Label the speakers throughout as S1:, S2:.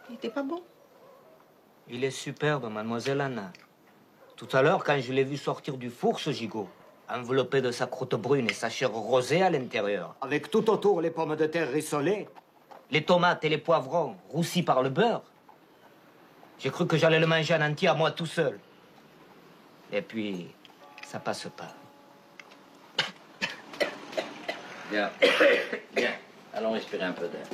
S1: Il était pas bon.
S2: Il est superbe, mademoiselle Anna. Tout à l'heure, quand je l'ai vu sortir du four, ce gigot, enveloppé de sa croûte brune et sa chair rosée à l'intérieur, avec tout autour les pommes de terre rissolées, les tomates et les poivrons roussis par le beurre, j'ai cru que j'allais le manger en entier à moi tout seul. Et puis, ça passe pas.
S3: Bien. Bien. Allons respirer un peu d'air.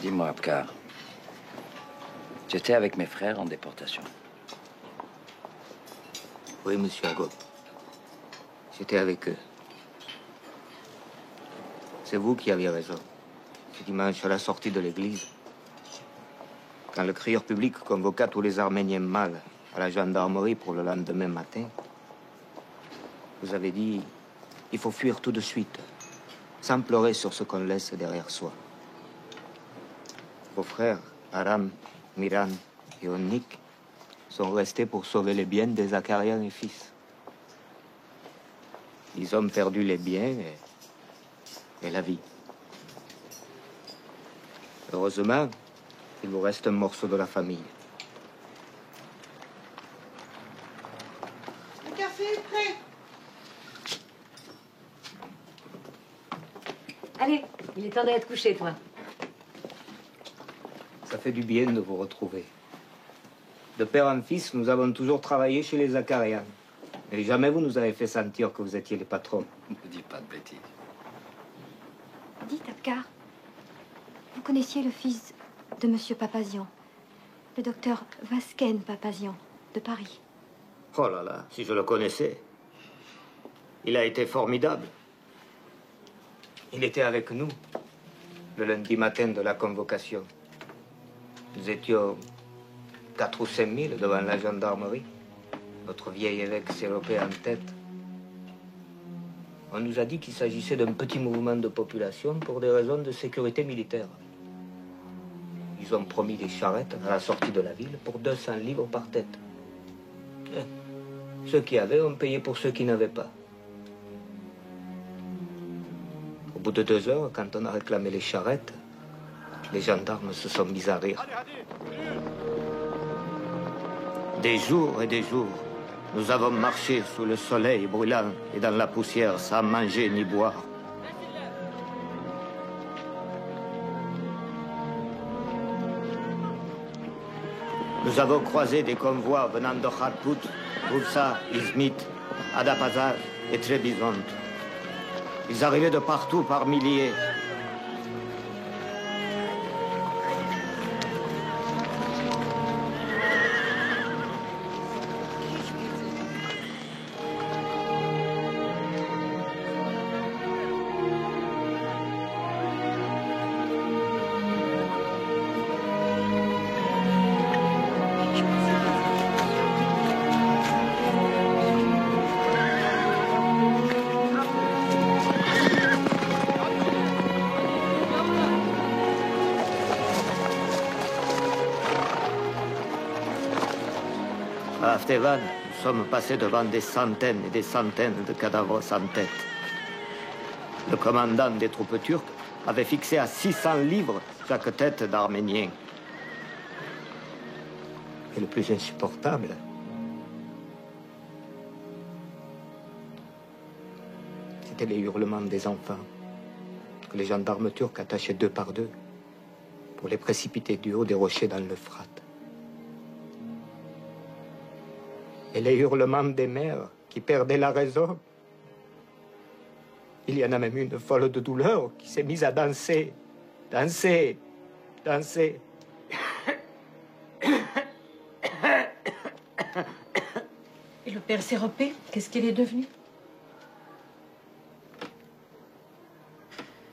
S3: Dis-moi, Abkar, tu étais avec mes frères en déportation?
S2: Oui, monsieur Agop. J'étais avec eux. C'est vous qui aviez raison. Ce dimanche, à la sortie de l'église, quand le crieur public convoqua tous les Arméniens mâles à la gendarmerie pour le lendemain matin, vous avez dit, il faut fuir tout de suite, sans pleurer sur ce qu'on laisse derrière soi. Vos frères, Aram, Miran et Onik, sont restés pour sauver les biens des Acariens et fils. Ils ont perdu les biens et la vie. Heureusement, il vous reste un morceau de la famille.
S1: Le café est prêt.
S4: Allez, il est temps d'aller te coucher, toi.
S2: Ça fait du bien de vous retrouver. De père en fils, nous avons toujours travaillé chez les Acariens. Mais jamais vous nous avez fait sentir que vous étiez les patrons.
S3: Ne dis pas de bêtises.
S5: Dites, Abkar, vous connaissiez le fils de Monsieur Papazian, le docteur Vasquen Papazian, de Paris.
S2: Oh là là, si je le connaissais. Il a été formidable. Il était avec nous le lundi matin de la convocation. Nous étions 4 ou 5 000 devant la gendarmerie. Notre vieil évêque Sérapé en tête. On nous a dit qu'il s'agissait d'un petit mouvement de population pour des raisons de sécurité militaire. Ils ont promis des charrettes à la sortie de la ville pour 200 livres par tête. Ceux qui avaient ont payé pour ceux qui n'avaient pas. Au bout de 2 heures, quand on a réclamé les charrettes, les gendarmes se sont mis à rire. Des jours et des jours, nous avons marché sous le soleil brûlant et dans la poussière sans manger ni boire. Nous avons croisé des convois venant de Kharkout, Bursa, Izmit, Adapazar et Trebizond. Ils arrivaient de partout par milliers. À Aftevan, nous sommes passés devant des centaines et des centaines de cadavres sans tête. Le commandant des troupes turques avait fixé à 600 livres chaque tête d'Arménien. Et le plus insupportable, c'était les hurlements des enfants que les gendarmes turcs attachaient 2 par 2 pour les précipiter du haut des rochers dans l'Euphrate. Et les hurlements des mères qui perdaient la raison. Il y en a même une folle de douleur qui s'est mise à danser, danser, danser.
S1: Et le père Sérapé, qu'est-ce qu'il est devenu?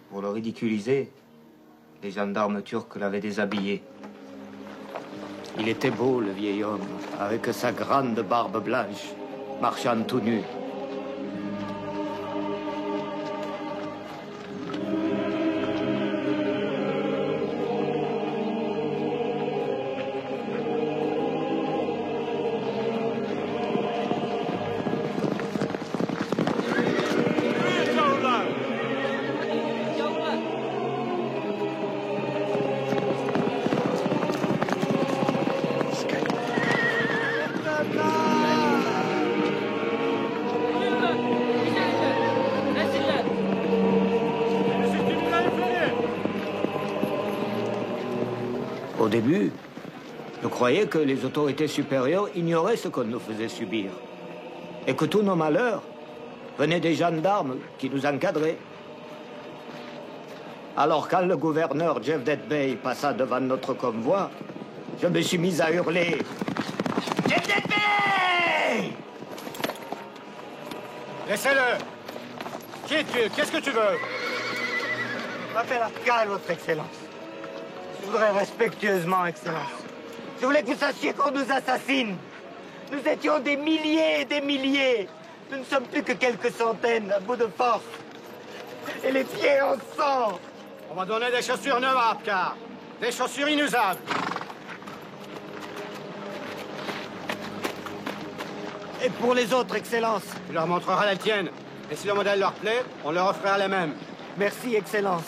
S2: Pour le ridiculiser, les gendarmes turcs l'avaient déshabillé. Il était beau, le vieil homme, avec sa grande barbe blanche, marchant tout nu. début, je croyais que les autorités supérieures ignoraient ce qu'on nous faisait subir. Et que tous nos malheurs venaient des gendarmes qui nous encadraient. Alors quand le gouverneur Jevdet Bey passa devant notre convoi, je me suis mis à hurler « Jevdet Bey !»
S6: Laissez-le. Qui es-tu? Qu'est-ce que tu veux?
S2: Je m'appelle Arcal, votre Excellence. Je voudrais respectueusement, Excellence. Je voulais que vous sachiez qu'on nous assassine. Nous étions des milliers et des milliers. Nous ne sommes plus que quelques centaines, à bout de force. Et les pieds en sang.
S6: On va donner des chaussures neuves à Apcar. Des chaussures inusables.
S2: Et pour les autres, Excellence.
S6: Tu leur montreras les tiennes. Et si le modèle leur plaît, on leur offrira les mêmes.
S2: Merci, Excellence.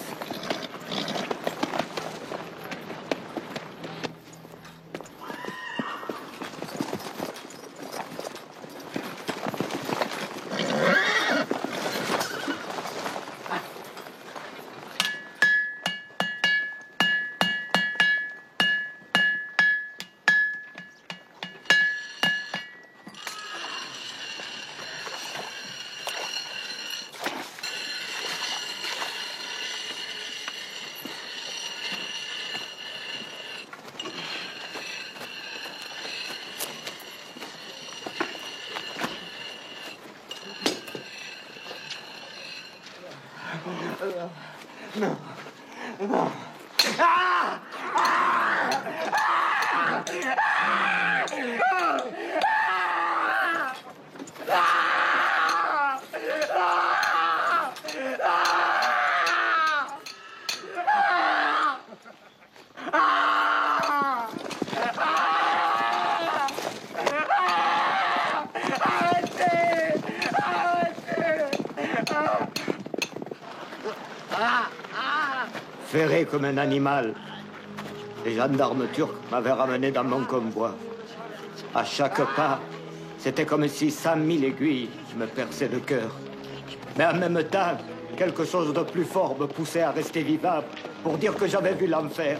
S2: Non. Non. Ah! Ah! Ah! Ferré comme un animal, les gendarmes turcs m'avaient ramené dans mon convoi. À chaque pas, c'était comme si 100 000 aiguilles me perçaient le cœur. Mais en même temps, quelque chose de plus fort me poussait à rester vivable pour dire que j'avais vu l'enfer.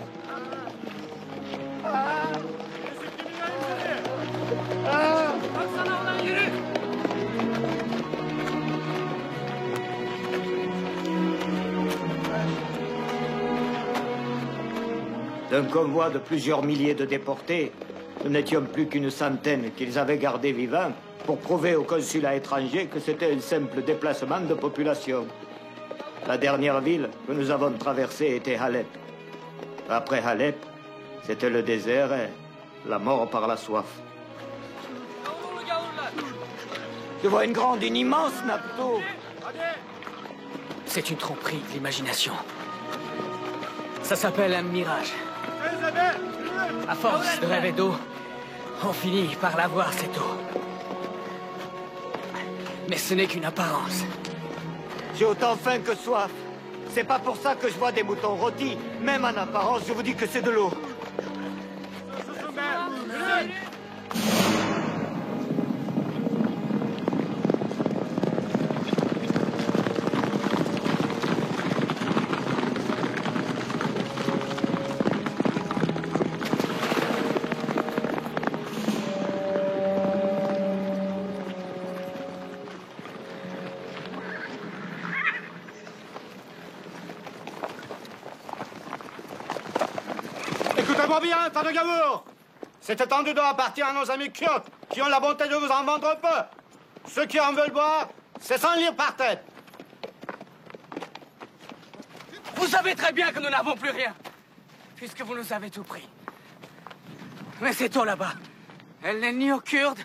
S2: D'un convoi de plusieurs milliers de déportés, nous n'étions plus qu'une centaine qu'ils avaient gardés vivants pour prouver au consulat étranger que c'était un simple déplacement de population. La dernière ville que nous avons traversée était Alep. Après Alep, c'était le désert et la mort par la soif. Je vois une immense nappe d'eau.
S7: C'est une tromperie de l'imagination. Ça s'appelle un mirage. À force de rêver d'eau, on finit par la voir, cette eau. Mais ce n'est qu'une apparence.
S2: J'ai autant faim que soif. C'est pas pour ça que je vois des moutons rôtis. Même en apparence, je vous dis que c'est de l'eau.
S6: Écoutez-moi bien, tas de gamours. Cette étendue d'eau appartient à nos amis kurdes qui ont la bonté de vous en vendre un peu. Ceux qui en veulent boire, c'est 100 livres par tête.
S7: Vous savez très bien que nous n'avons plus rien, puisque vous nous avez tout pris. Mais cette eau là-bas, elle n'est ni aux Kurdes,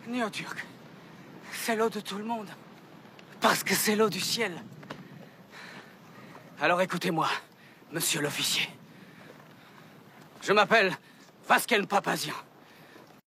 S7: ni aux Turcs. C'est l'eau de tout le monde, parce que c'est l'eau du ciel. Alors écoutez-moi, monsieur l'officier. Je m'appelle Vasken Papazian.